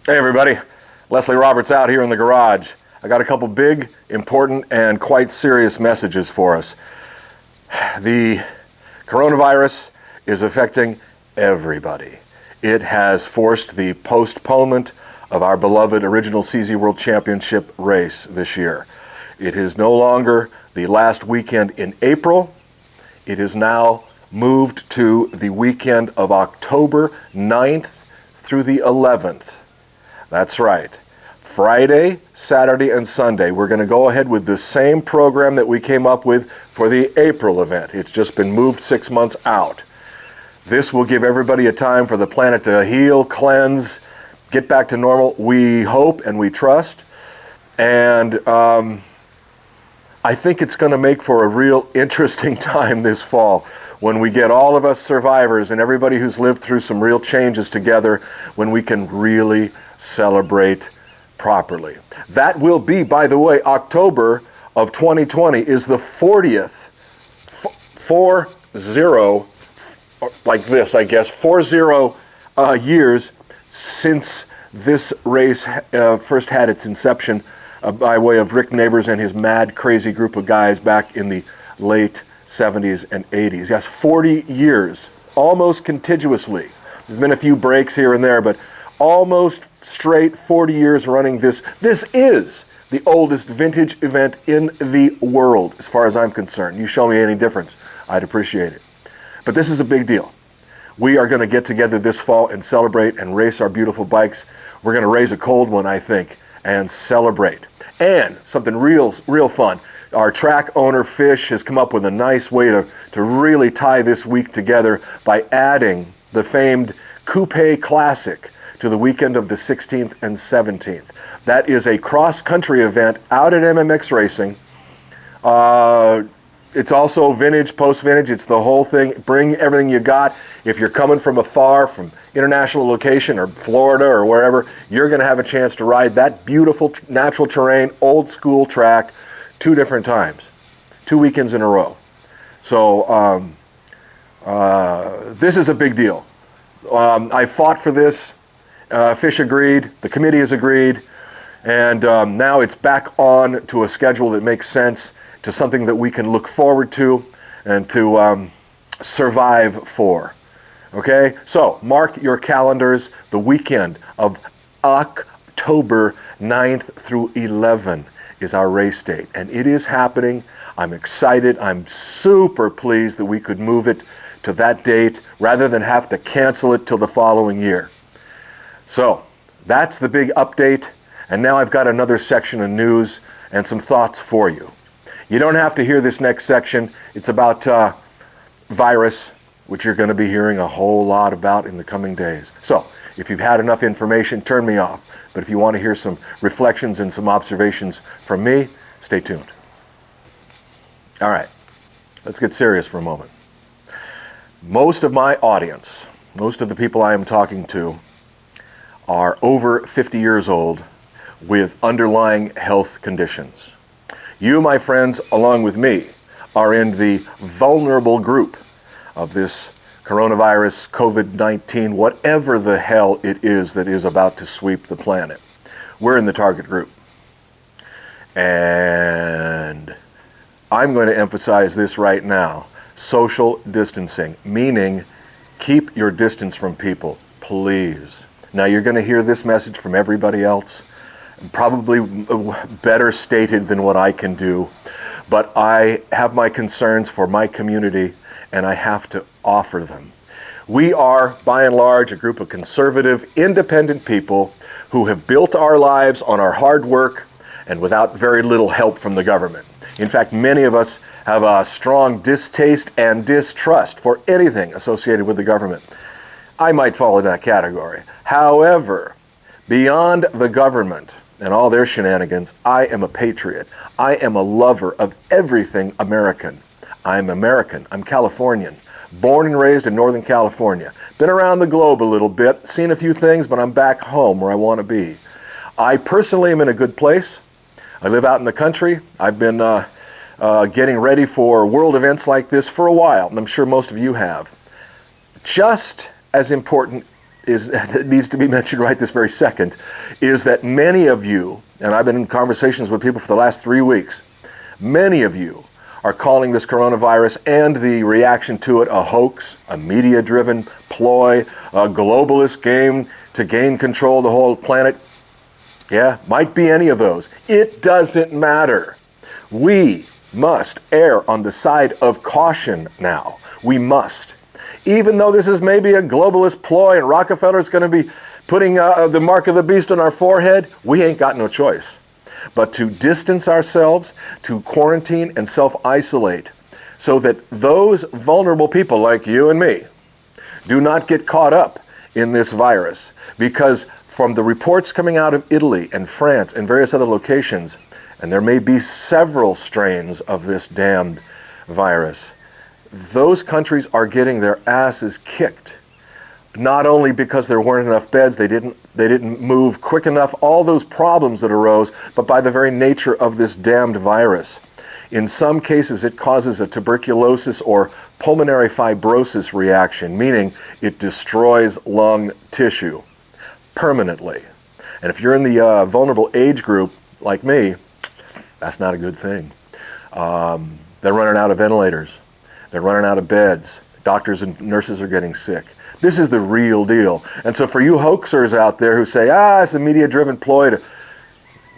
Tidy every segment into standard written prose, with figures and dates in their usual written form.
Hey everybody, Leslie Roberts out here in the garage. I got a couple big, important, and quite serious messages for us. The coronavirus is affecting everybody. It has forced the postponement of our beloved original CZ World Championship race this year. It is no longer the last weekend in April. It is now moved to the weekend of October 9th through the 11th. That's right. Friday, Saturday, and Sunday, we're going to go ahead with the same program that we came up with for the April event. It's just been moved 6 months out. This will give everybody a time for the planet to heal, cleanse, get back to normal. We hope and we trust. And I think it's going to make for a real interesting time this fall when we get all of us survivors and everybody who's lived through some real changes together, when we can really celebrate properly. That will be, by the way, October of 2020 is the 40th, 40, like this, I guess, 40 years since this race first had its inception by way of Rick Neighbors and his mad, crazy group of guys back in the late 70s and 80s. Yes, 40 years, almost contiguously. There's been a few breaks here and there, but almost straight 40 years running this. This is the oldest vintage event in the world, as far as I'm concerned. You show me any difference, I'd appreciate it. But this is a big deal. We are going to get together this fall and celebrate and race our beautiful bikes. We're going to raise a cold one, I think, and celebrate. And something real fun. Our track owner, Fish, has come up with a nice way to really tie this week together by adding the famed Coupe Classic to the weekend of the 16th and 17th. That is a cross-country event out at MMX Racing. It's also vintage, post-vintage. It's the whole thing. Bring everything you got. If you're coming from afar, from international location or Florida or wherever, you're going to have a chance to ride that beautiful natural terrain, old school track 2 different times, 2 weekends in a row. So this is a big deal. I fought for this. Fish agreed. The committee has agreed. And now it's back on to a schedule that makes sense, to something that we can look forward to and to survive for. Okay? So mark your calendars. The weekend of October 9th through 11th is our race date. And it is happening. I'm excited. I'm super pleased that we could move it to that date rather than have to cancel it till the following year. So that's the big update. And now I've got another section of news and some thoughts for you. You don't have to hear this next section. It's about virus, which you're going to be hearing a whole lot about in the coming days. So if you've had enough information, turn me off. But if you want to hear some reflections and some observations from me, stay tuned. All right, let's get serious for a moment. Most of my audience, most of the people I am talking to, are over 50 years old with underlying health conditions. You, my friends, along with me, are in the vulnerable group of this coronavirus, COVID-19, whatever the hell it is that is about to sweep the planet. We're in the target group. And I'm going to emphasize this right now. Social distancing, meaning keep your distance from people, please. Now you're going to hear this message from everybody else, probably better stated than what I can do, but I have my concerns for my community and I have to offer them. We are, by and large, a group of conservative, independent people who have built our lives on our hard work and without very little help from the government. In fact, many of us have a strong distaste and distrust for anything associated with the government. I might fall in that category. However, beyond the government and all their shenanigans, I am a patriot. I am a lover of everything American. I'm American. I'm Californian. Born and raised in Northern California. Been around the globe a little bit, seen a few things, but I'm back home where I want to be. I personally am in a good place. I live out in the country. I've been getting ready for world events like this for a while, and I'm sure most of you have. Just as important that needs to be mentioned right this very second, is that many of you, and I've been in conversations with people for the last 3 weeks, many of you are calling this coronavirus and the reaction to it a hoax, a media-driven ploy, a globalist game to gain control of the whole planet. Yeah, might be any of those. It doesn't matter. We must err on the side of caution now. We must. Even though this is maybe a globalist ploy and Rockefeller's going to be putting the mark of the beast on our forehead, we ain't got no choice but to distance ourselves, to quarantine and self-isolate, so that those vulnerable people like you and me do not get caught up in this virus. Because from the reports coming out of Italy and France and various other locations, and there may be several strains of this damned virus, those countries are getting their asses kicked. Not only because there weren't enough beds, they didn't move quick enough, all those problems that arose, but by the very nature of this damned virus. In some cases, it causes a tuberculosis or pulmonary fibrosis reaction, meaning it destroys lung tissue permanently. And if you're in the vulnerable age group, like me, that's not a good thing. They're running out of ventilators. They're running out of beds. Doctors and nurses are getting sick. This is the real deal. And so for you hoaxers out there who say, it's a media-driven ploy,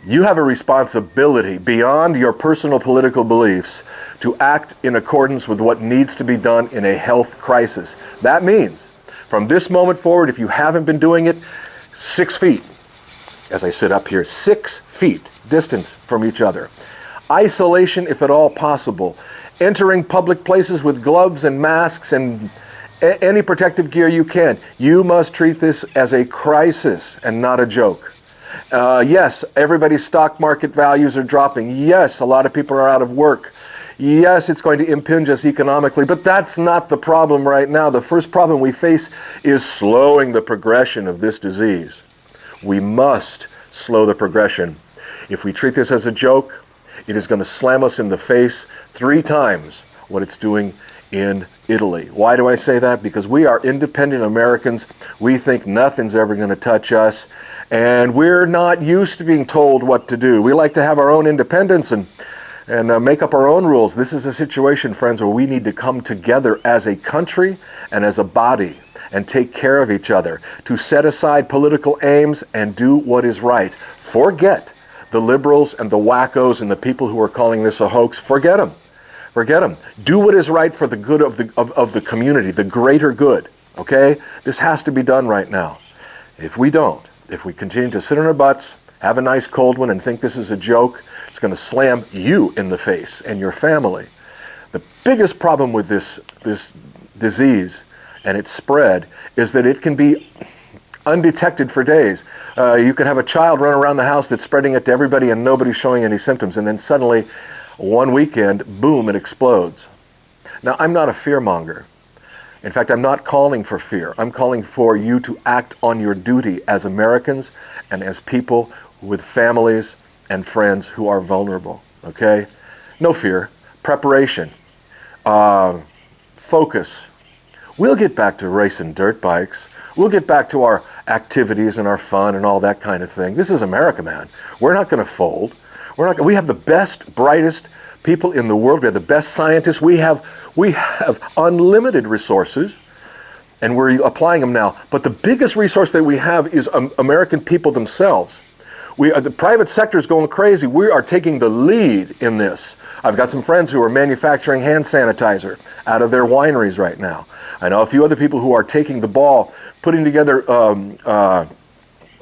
you have a responsibility beyond your personal political beliefs to act in accordance with what needs to be done in a health crisis. That means, from this moment forward, if you haven't been doing it, 6 feet, as I sit up here, 6 feet distance from each other. Isolation, if at all possible. Entering public places with gloves and masks and any protective gear you can. You must treat this as a crisis and not a joke. Yes, everybody's stock market values are dropping. Yes, a lot of people are out of work. Yes, it's going to impinge us economically, but that's not the problem right now. The first problem we face is slowing the progression of this disease. We must slow the progression. If we treat this as a joke, it is going to slam us in the face 3 times what it's doing in Italy. Why do I say that? Because we are independent Americans. We think nothing's ever going to touch us, and we're not used to being told what to do. We like to have our own independence and make up our own rules. This is a situation, friends, where we need to come together as a country and as a body and take care of each other, to set aside political aims and do what is right. Forget the liberals and the wackos and the people who are calling this a hoax. Forget them. Forget them. Do what is right for the good of the community, the greater good, okay? This has to be done right now. If we don't, if we continue to sit on our butts, have a nice cold one, and think this is a joke, it's going to slam you in the face and your family. The biggest problem with this disease and its spread is that it can be undetected for days. You can have a child run around the house that's spreading it to everybody and nobody's showing any symptoms, and then suddenly, one weekend, boom, it explodes. Now, I'm not a fearmonger. In fact, I'm not calling for fear. I'm calling for you to act on your duty as Americans and as people with families and friends who are vulnerable, okay? No fear. Preparation. Focus. We'll get back to racing dirt bikes. We'll get back to our activities and our fun and all that kind of thing. This is America, man. We're not going to fold. We have the best, brightest people in the world. We have the best scientists. We have unlimited resources, and we're applying them now. But the biggest resource that we have is American people themselves. The private sector is going crazy. We are taking the lead in this. I've got some friends who are manufacturing hand sanitizer out of their wineries right now. I know a few other people who are taking the ball, putting together one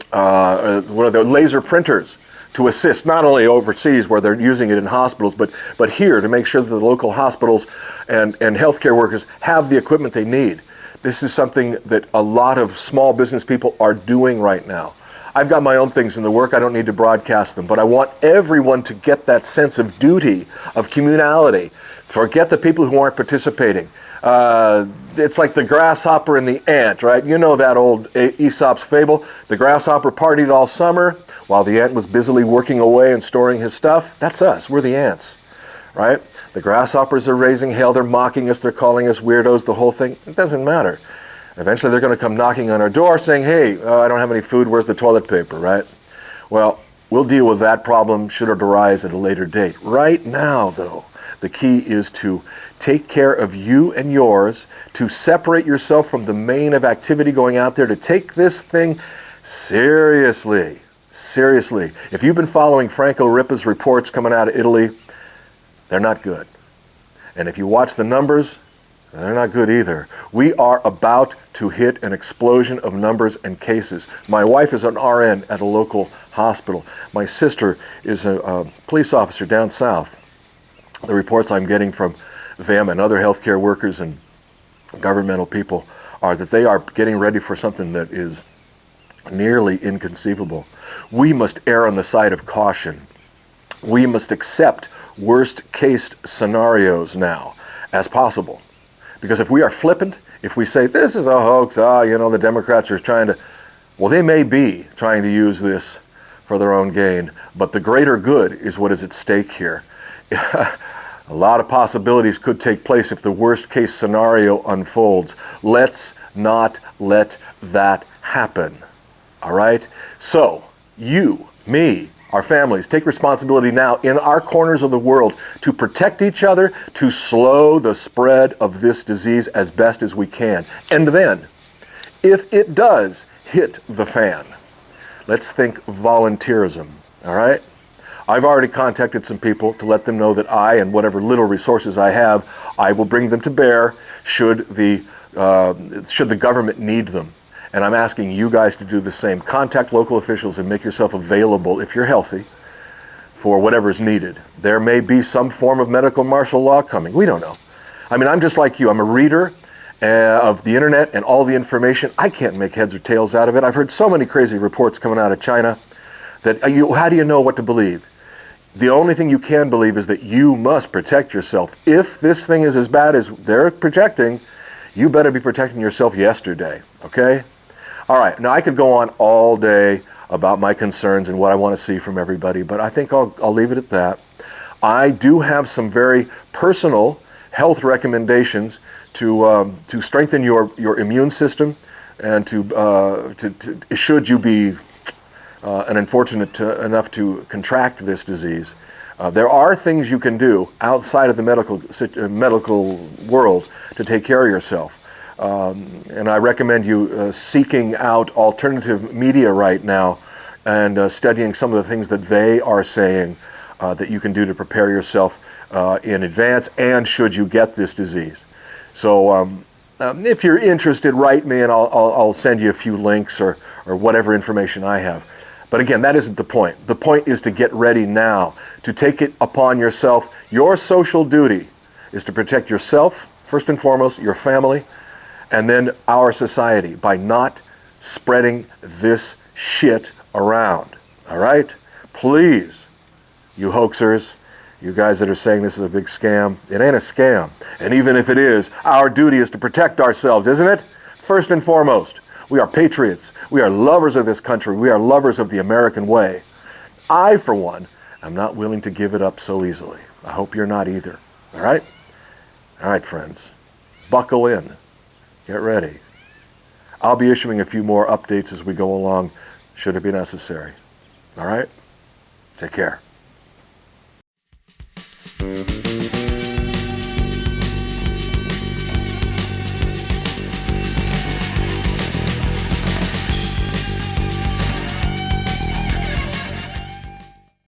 of the laser printers to assist not only overseas where they're using it in hospitals, but here to make sure that the local hospitals and healthcare workers have the equipment they need. This is something that a lot of small business people are doing right now. I've got my own things in the work. I don't need to broadcast them, but I want everyone to get that sense of duty, of communality. Forget the people who aren't participating. It's like the grasshopper and the ant, right? You know that old Aesop's fable. The grasshopper partied all summer while the ant was busily working away and storing his stuff. That's us. We're the ants, right? The grasshoppers are raising hell. They're mocking us. They're calling us weirdos, the whole thing. It doesn't matter. Eventually they're going to come knocking on our door saying, hey, I don't have any food, where's the toilet paper, right? Well, we'll deal with that problem should it arise at a later date. Right now, though, the key is to take care of you and yours, to separate yourself from the main of activity going out there, to take this thing seriously. Seriously. If you've been following Franco Rippa's reports coming out of Italy, they're not good. And if you watch the numbers, they're not good either. We are about to hit an explosion of numbers and cases. My wife is an RN at a local hospital. My sister is a police officer down south. The reports I'm getting from them and other healthcare workers and governmental people are that they are getting ready for something that is nearly inconceivable. We must err on the side of caution. We must accept worst case scenarios now as possible. Because if we are flippant, if we say, this is a hoax, the Democrats are trying to, well, they may be trying to use this for their own gain, but the greater good is what is at stake here. A lot of possibilities could take place if the worst case scenario unfolds. Let's not let that happen. All right? So, you, me, our families, take responsibility now in our corners of the world to protect each other, to slow the spread of this disease as best as we can. And then, if it does hit the fan, let's think volunteerism, all right? I've already contacted some people to let them know that I, and whatever little resources I have, I will bring them to bear should the government need them. And I'm asking you guys to do the same. Contact local officials and make yourself available, if you're healthy, for whatever is needed. There may be some form of medical martial law coming. We don't know. I mean, I'm just like you. I'm a reader of the internet and all the information. I can't make heads or tails out of it. I've heard so many crazy reports coming out of China that how do you know what to believe? The only thing you can believe is that you must protect yourself. If this thing is as bad as they're projecting, you better be protecting yourself yesterday, okay? All right, now I could go on all day about my concerns and what I want to see from everybody, but I think I'll leave it at that. I do have some very personal health recommendations to strengthen your immune system and to should you be unfortunate enough to contract this disease. There are things you can do outside of the medical world to take care of yourself. And I recommend you seeking out alternative media right now and studying some of the things that they are saying that you can do to prepare yourself in advance and should you get this disease. So if you're interested, write me and I'll send you a few links or whatever information I have. But again, that isn't the point. The point is to get ready now, to take it upon yourself. Your social duty is to protect yourself, first and foremost, your family, and then our society by not spreading this shit around. All right? Please, you hoaxers, you guys that are saying this is a big scam, it ain't a scam. And even if it is, our duty is to protect ourselves, isn't it? First and foremost. We are patriots. We are lovers of this country. We are lovers of the American way. I, for one, am not willing to give it up so easily. I hope you're not either. All right? All right, friends. Buckle in. Get ready. I'll be issuing a few more updates as we go along, should it be necessary. All right? Take care.